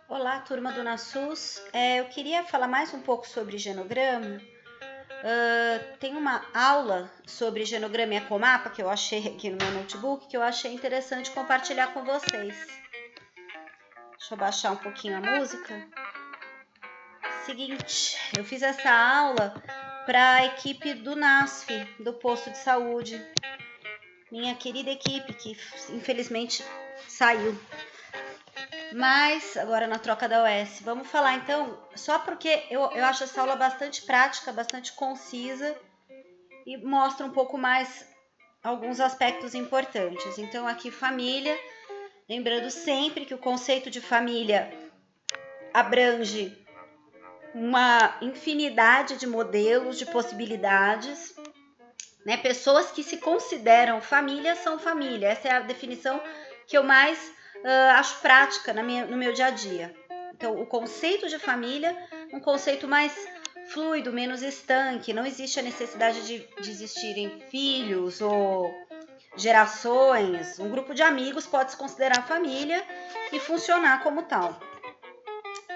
Olá, turma do Nasus. Eu queria falar mais um pouco sobre genograma. Tem uma aula sobre genograma e ecomapa que eu achei aqui no meu notebook, que eu achei interessante compartilhar com vocês. Deixa eu baixar um pouquinho a música. Seguinte, eu fiz essa aula para a equipe do NASF, do posto de saúde. Minha querida equipe, que infelizmente saiu. Mas, agora na troca da OS, vamos falar então, só porque eu acho essa aula bastante prática, bastante concisa e mostra um pouco mais alguns aspectos importantes. Então, aqui família, lembrando sempre que o conceito de família abrange uma infinidade de modelos, de possibilidades, né? Pessoas que se consideram família são família, essa é a definição que eu mais acho prática no meu dia a dia. Então, o conceito de família, um conceito mais fluido, menos estanque, não existe a necessidade de existirem filhos ou gerações. Um grupo de amigos pode se considerar família e funcionar como tal.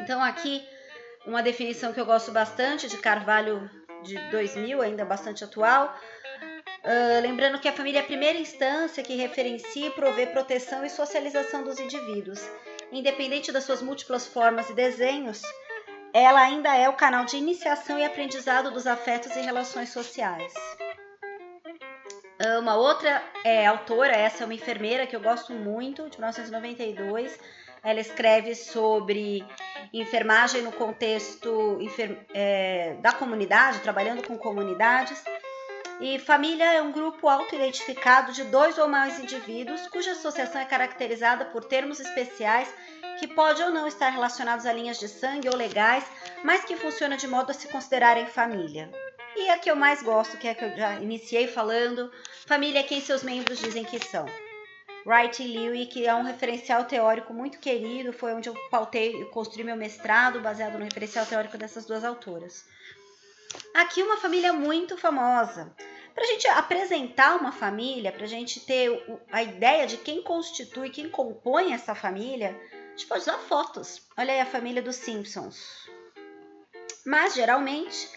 Então, aqui, uma definição que eu gosto bastante, de Carvalho de 2000, ainda bastante atual, lembrando que a família é a primeira instância que referencia e provê proteção e socialização dos indivíduos. Independente das suas múltiplas formas e desenhos, ela ainda é o canal de iniciação e aprendizado dos afetos e relações sociais. Uma outra autora, essa é uma enfermeira que eu gosto muito, de 1992. Ela escreve sobre enfermagem no contexto da comunidade, trabalhando com comunidades. E família é um grupo auto-identificado de 2 ou mais indivíduos cuja associação é caracterizada por termos especiais que podem ou não estar relacionados a linhas de sangue ou legais, mas que funcionam de modo a se considerarem família. E a que eu mais gosto, que é a que eu já iniciei falando, família é quem seus membros dizem que são. Wright e Lewis, que é um referencial teórico muito querido, foi onde eu construí meu mestrado, baseado no referencial teórico dessas duas autoras. Aqui uma família muito famosa. Para a gente apresentar uma família, para a gente ter a ideia de quem constitui, quem compõe essa família, a gente pode usar fotos. Olha aí a família dos Simpsons. Mas, geralmente,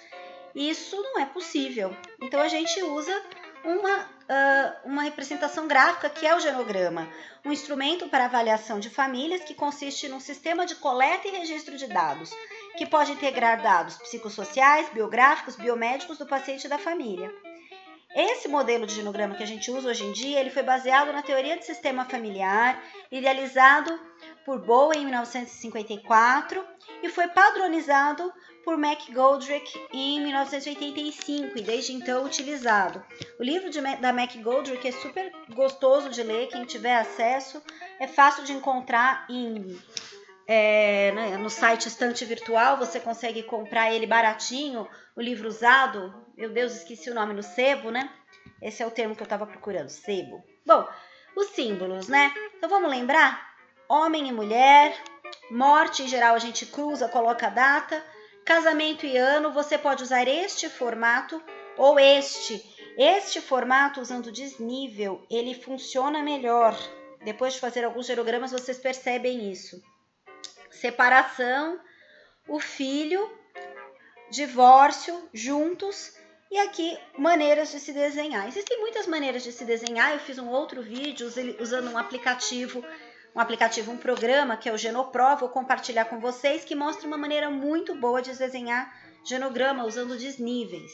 isso não é possível. Então, a gente usa uma representação gráfica, que é o genograma, um instrumento para avaliação de famílias que consiste num sistema de coleta e registro de dados, que pode integrar dados psicossociais, biográficos, biomédicos do paciente e da família. Esse modelo de genograma que a gente usa hoje em dia, ele foi baseado na teoria de sistema familiar, idealizado por Bowen em 1954 e foi padronizado por McGoldrick em 1985 e desde então utilizado. O livro da McGoldrick é super gostoso de ler, quem tiver acesso, é fácil de encontrar no site Estante Virtual, você consegue comprar ele baratinho, o livro usado, meu Deus, esqueci o nome, no sebo, né? Esse é o termo que eu estava procurando, sebo. Bom, os símbolos, né? Então vamos lembrar? Homem e mulher, morte em geral a gente cruza, coloca a data, casamento e ano, você pode usar este formato ou este. Este formato, usando desnível, ele funciona melhor. Depois de fazer alguns gerogramas, vocês percebem isso. Separação, o filho, divórcio, juntos, e aqui maneiras de se desenhar. Existem muitas maneiras de se desenhar, eu fiz um outro vídeo usando um programa que é o Genopro, vou compartilhar com vocês, que mostra uma maneira muito boa de desenhar genograma usando desníveis.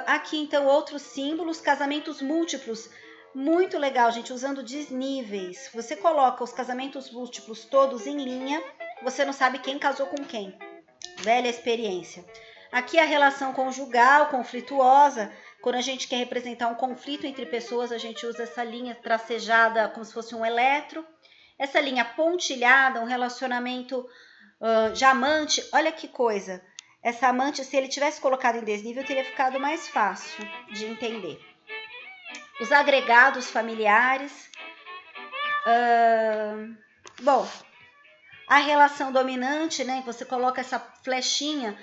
Aqui então outros símbolos, casamentos múltiplos, muito legal, gente, usando desníveis. Você coloca os casamentos múltiplos todos em linha, você não sabe quem casou com quem. Velha experiência. Aqui a relação conjugal, conflituosa. Quando a gente quer representar um conflito entre pessoas, a gente usa essa linha tracejada como se fosse um eletro. Essa linha pontilhada, um relacionamento de amante. Olha que coisa. Essa amante, se ele tivesse colocado em desnível, teria ficado mais fácil de entender. Os agregados familiares. Bom, a relação dominante, né? Você coloca essa flechinha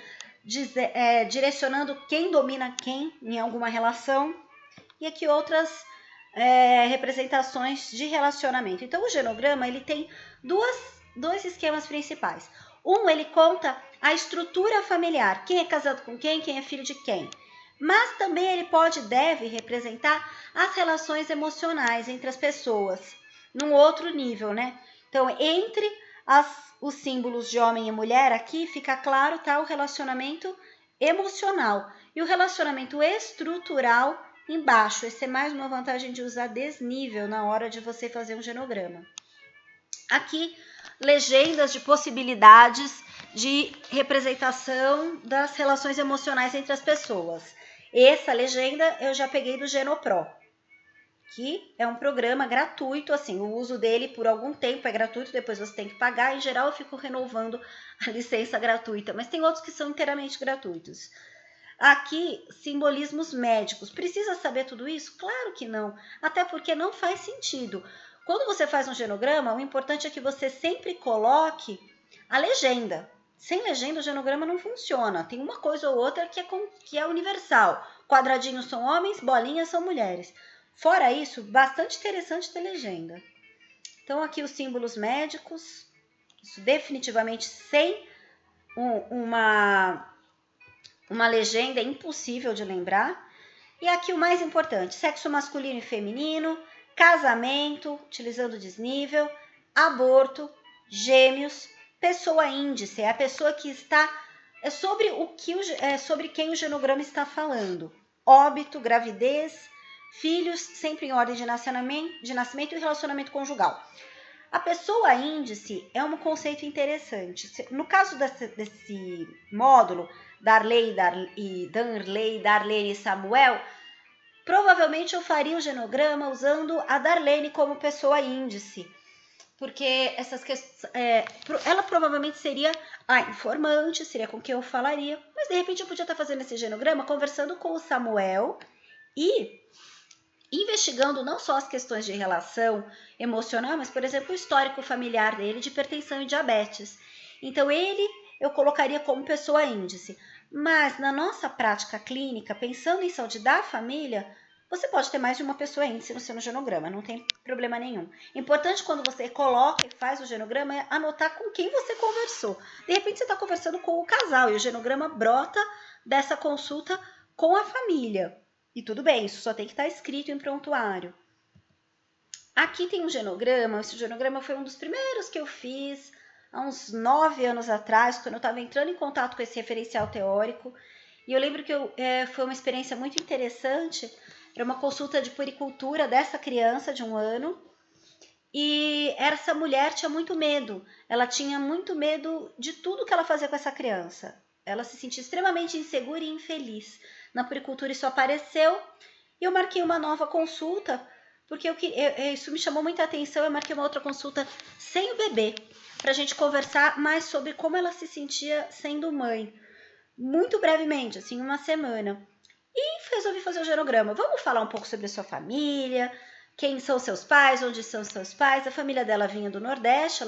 direcionando quem domina quem em alguma relação. E aqui outras representações de relacionamento. Então, o genograma ele tem dois esquemas principais. Ele conta a estrutura familiar, quem é casado com quem é filho de quem. Mas também ele deve representar as relações emocionais entre as pessoas, num outro nível, né? Então, entre os símbolos de homem e mulher, aqui fica claro, tá, o relacionamento emocional. E o relacionamento estrutural embaixo. Essa é mais uma vantagem de usar desnível na hora de você fazer um genograma. Aqui, legendas de possibilidades de representação das relações emocionais entre as pessoas. Essa legenda eu já peguei do Genopro, que é um programa gratuito, assim, o uso dele por algum tempo é gratuito, depois você tem que pagar. Em geral, eu fico renovando a licença gratuita, mas tem outros que são inteiramente gratuitos. Aqui, simbolismos médicos. Precisa saber tudo isso? Claro que não, até porque não faz sentido. Quando você faz um genograma, o importante é que você sempre coloque a legenda. Sem legenda, o genograma não funciona. Tem uma coisa ou outra que é universal. Quadradinhos são homens, bolinhas são mulheres. Fora isso, bastante interessante ter legenda. Então, aqui os símbolos médicos. Isso definitivamente sem uma legenda é impossível de lembrar. E aqui o mais importante, sexo masculino e feminino, casamento, utilizando desnível, aborto, gêmeos, pessoa índice, é a pessoa que está, sobre quem o genograma está falando. Óbito, gravidez, filhos, sempre em ordem de nascimento e relacionamento conjugal. A pessoa índice é um conceito interessante. No caso desse módulo, Darlene e Samuel, provavelmente eu faria o genograma usando a Darlene como pessoa índice, porque ela provavelmente seria a informante, seria com quem eu falaria, mas de repente eu podia estar fazendo esse genograma conversando com o Samuel e investigando não só as questões de relação emocional, mas, por exemplo, o histórico familiar dele de hipertensão e diabetes. Então, eu colocaria como pessoa índice. Mas, na nossa prática clínica, pensando em saúde da família, você pode ter mais de uma pessoa índice no seu genograma, não tem problema nenhum. Importante quando você coloca e faz o genograma é anotar com quem você conversou. De repente, você está conversando com o casal e o genograma brota dessa consulta com a família. E tudo bem, isso só tem que estar escrito em prontuário. Aqui tem um genograma. Esse genograma foi um dos primeiros que eu fiz há uns 9 anos atrás, quando eu estava entrando em contato com esse referencial teórico. E eu lembro que foi uma experiência muito interessante. Era uma consulta de puericultura dessa criança de 1 ano. E essa mulher tinha muito medo. Ela tinha muito medo de tudo que ela fazia com essa criança. Ela se sentia extremamente insegura e infeliz. Na puericultura isso apareceu e eu marquei uma nova consulta, porque isso me chamou muita atenção. Eu marquei uma outra consulta sem o bebê, para a gente conversar mais sobre como ela se sentia sendo mãe. Muito brevemente, assim, 1 semana. E resolvi fazer o genograma. Vamos falar um pouco sobre a sua família, quem são seus pais, onde são seus pais. A família dela vinha do Nordeste,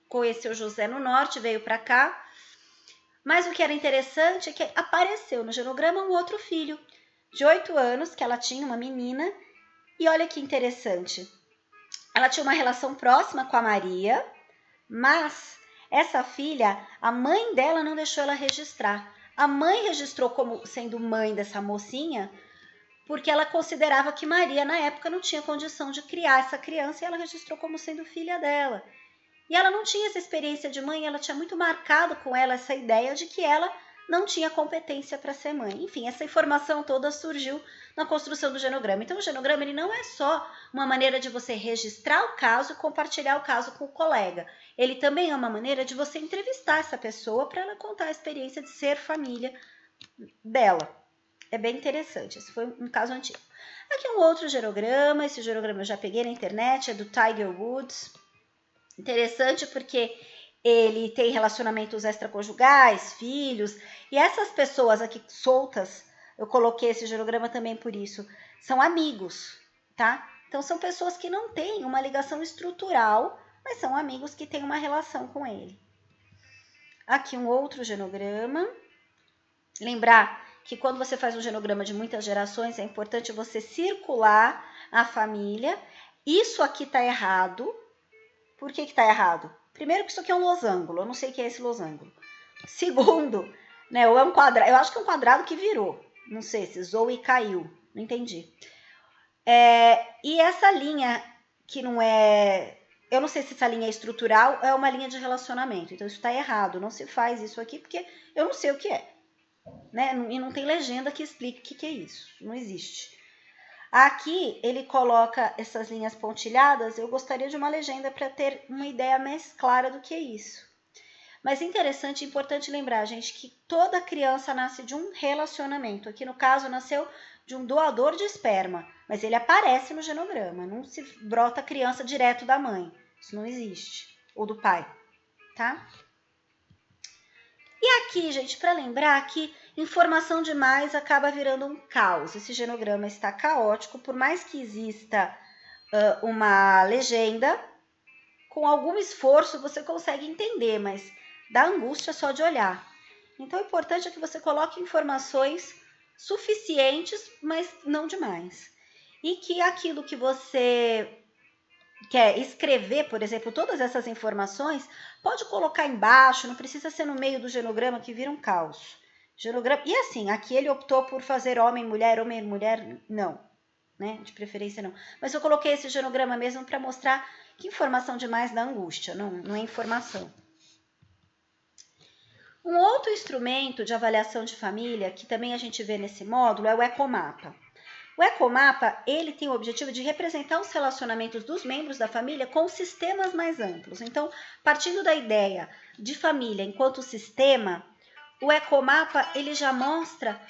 conheceu José no Norte, veio para cá. Mas o que era interessante é que apareceu no genograma um outro filho, de 8 anos, que ela tinha, uma menina. E olha que interessante, ela tinha uma relação próxima com a Maria, mas essa filha, a mãe dela não deixou ela registrar. A mãe registrou como sendo mãe dessa mocinha, porque ela considerava que Maria, na época, não tinha condição de criar essa criança, e ela registrou como sendo filha dela. E ela não tinha essa experiência de mãe, ela tinha muito marcado com ela essa ideia de que ela não tinha competência para ser mãe. Enfim, essa informação toda surgiu na construção do genograma. Então, o genograma ele não é só uma maneira de você registrar o caso e compartilhar o caso com o colega. Ele também é uma maneira de você entrevistar essa pessoa para ela contar a experiência de ser família dela. É bem interessante, esse foi um caso antigo. Aqui um outro genograma, esse genograma eu já peguei na internet, é do Tiger Woods. Interessante porque ele tem relacionamentos extraconjugais, filhos, e essas pessoas aqui soltas, eu coloquei esse genograma também por isso, são amigos, tá? Então são pessoas que não têm uma ligação estrutural, mas são amigos que têm uma relação com ele. Aqui um outro genograma. Lembrar que quando você faz um genograma de muitas gerações, é importante você circular a família. Isso aqui está errado. Por que está errado? Primeiro que isso aqui é um losango, eu não sei o que é esse losango. Segundo, né, ou é um quadrado, eu acho que é um quadrado que virou. Não sei se zoou e caiu, não entendi. E essa linha que não é... Eu não sei se essa linha é estrutural ou é uma linha de relacionamento. Então isso está errado, não se faz isso aqui porque eu não sei o que é. Né? E não tem legenda que explique o que é isso, não existe. Aqui ele coloca essas linhas pontilhadas, eu gostaria de uma legenda para ter uma ideia mais clara do que é isso. Mas interessante e importante lembrar, gente, que toda criança nasce de um relacionamento. Aqui no caso nasceu de um doador de esperma, mas ele aparece no genograma, não se brota criança direto da mãe. Isso não existe, ou do pai, tá? E aqui, gente, para lembrar que informação demais acaba virando um caos. Esse genograma está caótico, por mais que exista uma legenda, com algum esforço você consegue entender, mas dá angústia só de olhar. Então, o importante é que você coloque informações suficientes, mas não demais. E que aquilo que você quer escrever, por exemplo, todas essas informações, pode colocar embaixo, não precisa ser no meio do genograma que vira um caos. Genograma, e assim, aqui ele optou por fazer homem, mulher, não, né? De preferência não. Mas eu coloquei esse genograma mesmo para mostrar que informação demais dá angústia, não é informação. Um outro instrumento de avaliação de família que também a gente vê nesse módulo é o ecomapa. O ecomapa, ele tem o objetivo de representar os relacionamentos dos membros da família com sistemas mais amplos. Então, partindo da ideia de família enquanto sistema, o ecomapa ele já mostra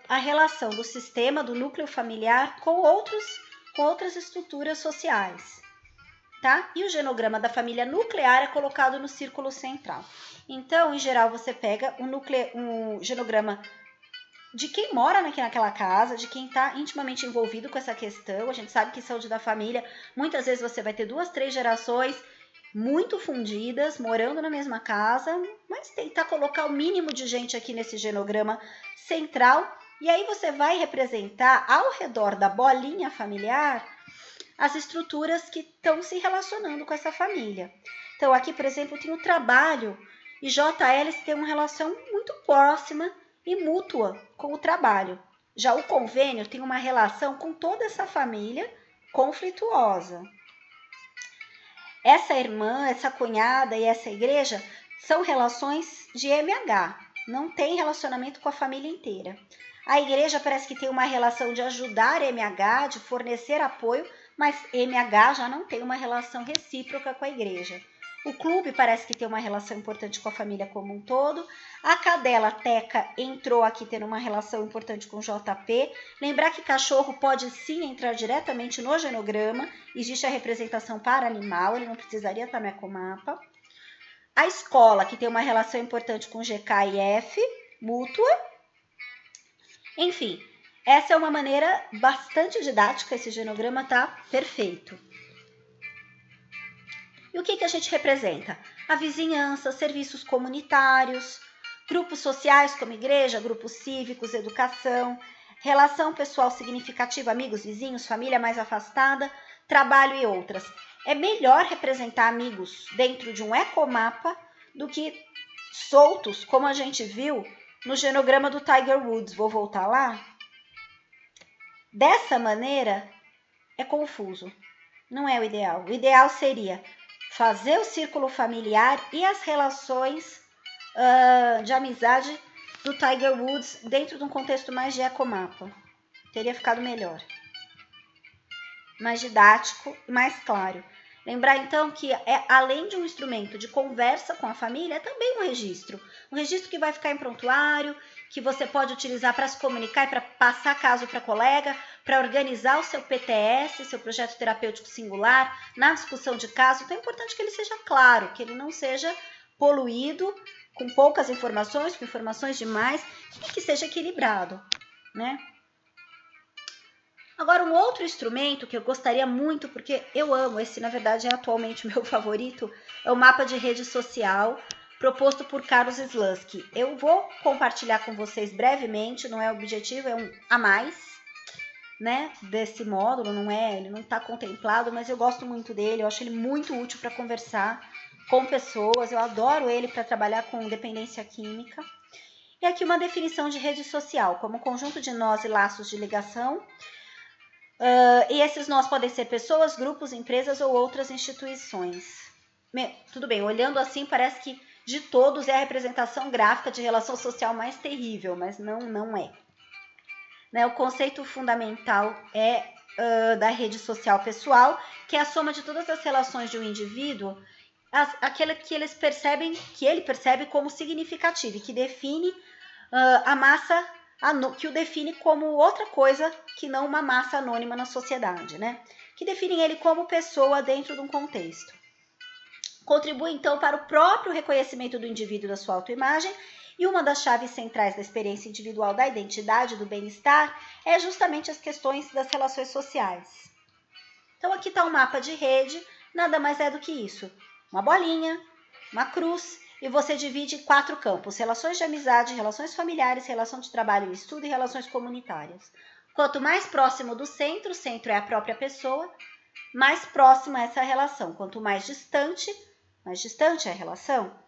a relação do sistema, do núcleo familiar com outras estruturas sociais. Tá? E o genograma da família nuclear é colocado no círculo central. Então, em geral, você pega um genograma de quem mora naquela casa, de quem está intimamente envolvido com essa questão. A gente sabe que saúde da família, muitas vezes você vai ter 2, 3 gerações muito fundidas, morando na mesma casa, mas tentar colocar o mínimo de gente aqui nesse genograma central, e aí você vai representar ao redor da bolinha familiar as estruturas que estão se relacionando com essa família. Então, aqui, por exemplo, tem o trabalho e JL tem uma relação muito próxima e mútua com o trabalho. Já o convênio tem uma relação com toda essa família conflituosa. Essa irmã, essa cunhada e essa igreja são relações de MH, não tem relacionamento com a família inteira. A igreja parece que tem uma relação de ajudar MH, de fornecer apoio, mas MH já não tem uma relação recíproca com a igreja. O clube parece que tem uma relação importante com a família como um todo. A cadela Teca entrou aqui tendo uma relação importante com o JP. Lembrar que cachorro pode sim entrar diretamente no genograma. Existe a representação para animal, ele não precisaria estar no ecomapa. A escola, que tem uma relação importante com GK e F, mútua. Enfim, essa é uma maneira bastante didática, esse genograma tá perfeito. E o que a gente representa? A vizinhança, serviços comunitários, grupos sociais como igreja, grupos cívicos, educação, relação pessoal significativa, amigos, vizinhos, família mais afastada, trabalho e outras. É melhor representar amigos dentro de um ecomapa do que soltos, como a gente viu no genograma do Tiger Woods. Vou voltar lá. Dessa maneira, é confuso. Não é o ideal. O ideal seria fazer o círculo familiar e as relações de amizade do Tiger Woods dentro de um contexto mais de ecomapa. Teria ficado melhor. Mais didático e mais claro. Lembrar, então, que além de um instrumento de conversa com a família, é também um registro. Um registro que vai ficar em prontuário, que você pode utilizar para se comunicar e para passar caso para colega, para organizar o seu PTS, seu projeto terapêutico singular, na discussão de caso. Então é importante que ele seja claro, que ele não seja poluído, com poucas informações, com informações demais, e que seja equilibrado, né? Agora, um outro instrumento que eu gostaria muito, porque eu amo, esse na verdade é atualmente o meu favorito, é o mapa de rede social, proposto por Carlos Slutsky. Eu vou compartilhar com vocês brevemente, não é objetivo, é um a mais, né, desse módulo, ele não está contemplado, mas eu gosto muito dele, eu acho ele muito útil para conversar com pessoas, eu adoro ele para trabalhar com dependência química. E aqui uma definição de rede social, como conjunto de nós e laços de ligação. E esses nós podem ser pessoas, grupos, empresas ou outras instituições. Tudo bem, olhando assim parece que de todos é a representação gráfica de relação social mais terrível, mas não é. Né, o conceito fundamental é da rede social pessoal, que é a soma de todas as relações de um indivíduo, aquela que ele percebe como significativa e que define a massa, que o define como outra coisa que não uma massa anônima na sociedade, né? Que definem ele como pessoa dentro de um contexto. Contribui, então, para o próprio reconhecimento do indivíduo da sua autoimagem, e uma das chaves centrais da experiência individual da identidade, do bem-estar, é justamente as questões das relações sociais. Então, aqui está um mapa de rede, nada mais é do que isso. Uma bolinha, uma cruz, e você divide em 4 campos: relações de amizade, relações familiares, relação de trabalho e estudo e relações comunitárias. Quanto mais próximo do centro, o centro é a própria pessoa, mais próxima é essa relação. Quanto mais distante é a relação.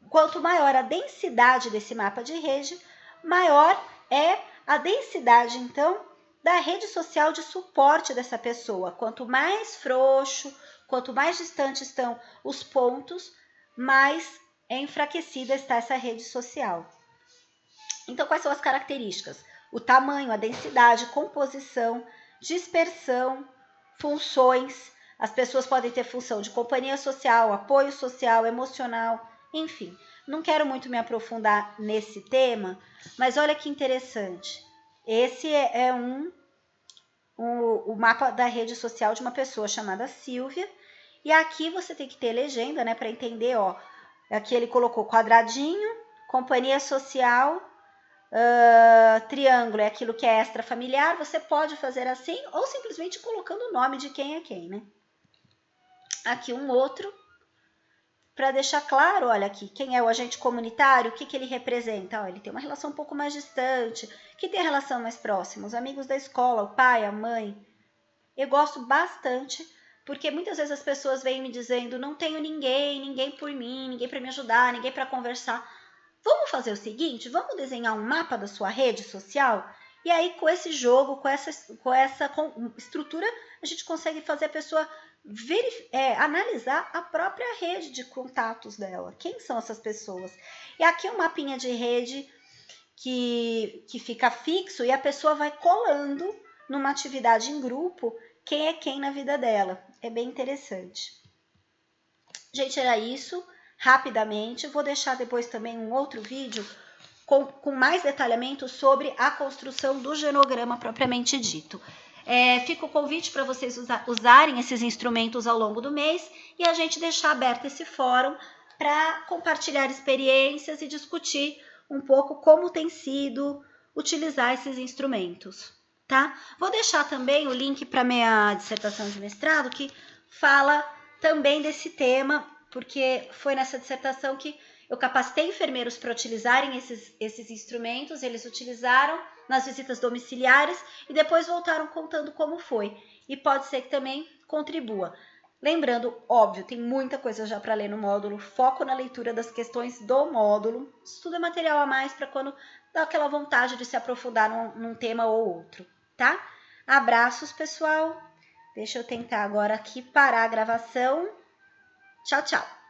Quanto maior a densidade desse mapa de rede, maior é a densidade, então, da rede social de suporte dessa pessoa. Quanto mais frouxo, quanto mais distante estão os pontos, mais enfraquecida está essa rede social. Então, quais são as características? O tamanho, a densidade, composição, dispersão, funções. As pessoas podem ter função de companhia social, apoio social, emocional, enfim. Não quero muito me aprofundar nesse tema, mas olha que interessante. Esse é o mapa da rede social de uma pessoa chamada Silvia. E aqui você tem que ter legenda, né, para entender, ó. Aqui ele colocou quadradinho, companhia social, triângulo é aquilo que é extrafamiliar. Você pode fazer assim ou simplesmente colocando o nome de quem é quem, né? Aqui um outro, para deixar claro, olha aqui, quem é o agente comunitário, o que ele representa. Ó, ele tem uma relação um pouco mais distante, que tem a relação mais próxima, os amigos da escola, o pai, a mãe. Eu gosto bastante, porque muitas vezes as pessoas vêm me dizendo: não tenho ninguém por mim, ninguém para me ajudar, ninguém para conversar. Vamos fazer o seguinte, vamos desenhar um mapa da sua rede social? E aí, com esse jogo, com essa estrutura, a gente consegue fazer a pessoa analisar a própria rede de contatos dela. Quem são essas pessoas? E aqui é um mapinha de rede que fica fixo e a pessoa vai colando numa atividade em grupo quem é quem na vida dela. É bem interessante. Gente, era isso. Rapidamente, vou deixar depois também um outro vídeo com mais detalhamento sobre a construção do genograma propriamente dito. Fica o convite para vocês usarem esses instrumentos ao longo do mês e a gente deixar aberto esse fórum para compartilhar experiências e discutir um pouco como tem sido utilizar esses instrumentos, tá? Vou deixar também o link para minha dissertação de mestrado, que fala também desse tema, porque foi nessa dissertação que eu capacitei enfermeiros para utilizarem esses instrumentos. Eles utilizaram nas visitas domiciliares e depois voltaram contando como foi. E pode ser que também contribua. Lembrando, óbvio, tem muita coisa já para ler no módulo. Foco na leitura das questões do módulo. Estudo é material a mais para quando dá aquela vontade de se aprofundar num tema ou outro, tá? Abraços, pessoal. Deixa eu tentar agora aqui parar a gravação. Tchau, tchau.